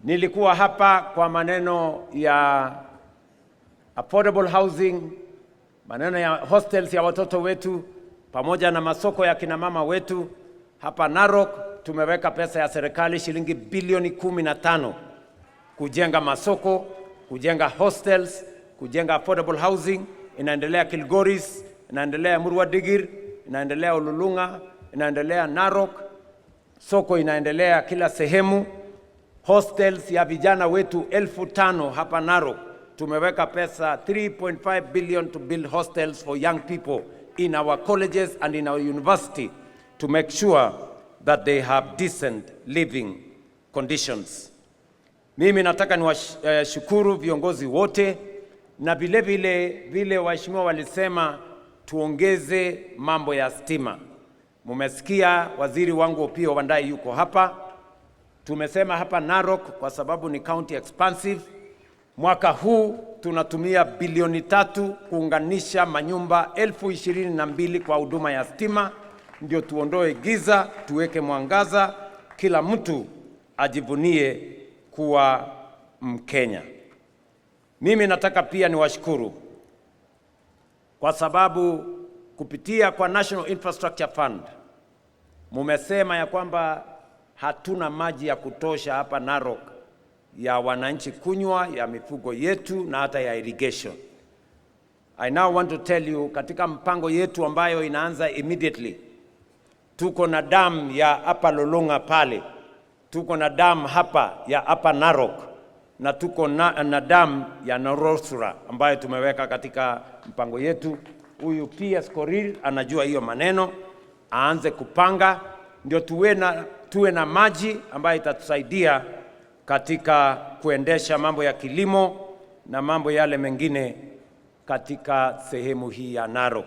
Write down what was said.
Nilikuwa hapa kwa maneno ya affordable housing, maneno ya hostels ya watoto wetu, pamoja na masoko ya kina mama wetu. Hapa Narok tumeweka pesa ya serikali shilingi bilioni 15 kujenga masoko, kujenga hostels, kujenga affordable housing. Inaendelea Kilgoris, inaendelea Murwa-Digir, inaendelea Ololunga, inaendelea Narok. Soko inaendelea kila sehemu. Hostels ya vijana wetu 5,000 hapa Narok. Tumeweka pesa 3.5 billion to build hostels for young people in our colleges and in our university to make sure that they have decent living conditions. Mimi nataka niwashukuru viongozi wote, na vile waheshimiwa walisema tuongeze mambo ya stima. Mumesikia waziri wangu Opiyo Wandayi yuko hapa. Tumesema hapa Narok kwa sababu ni county expansive. Mwaka huu tunatumia bilioni 3 kuunganisha manyumba 22,000 kwa huduma ya stima, ndio tuondoe giza, tuweke mwangaza, kila mtu ajivunie kuwa Mkenya. Mimi nataka pia niwashukuru kwa sababu kupitia kwa National Infrastructure Fund mumesema ya kwamba hatuna maji ya kutosha hapa Narok ya wananchi kunywa, ya mifugo yetu na hata ya irrigation. I now want to tell you, katika mpango yetu ambayo inaanza immediately, tuko na dam ya hapa Lolonga pale, tuko na dam hapa ya hapa Narok, na tuko na dam ya Norosura ambayo tumeweka katika mpango yetu. Huyu PS Korir anajua hiyo maneno, aanze kupanga ndio tuwe na maji ambayo itatusaidia katika kuendesha mambo ya kilimo na mambo yale mengine katika sehemu hii ya Narok.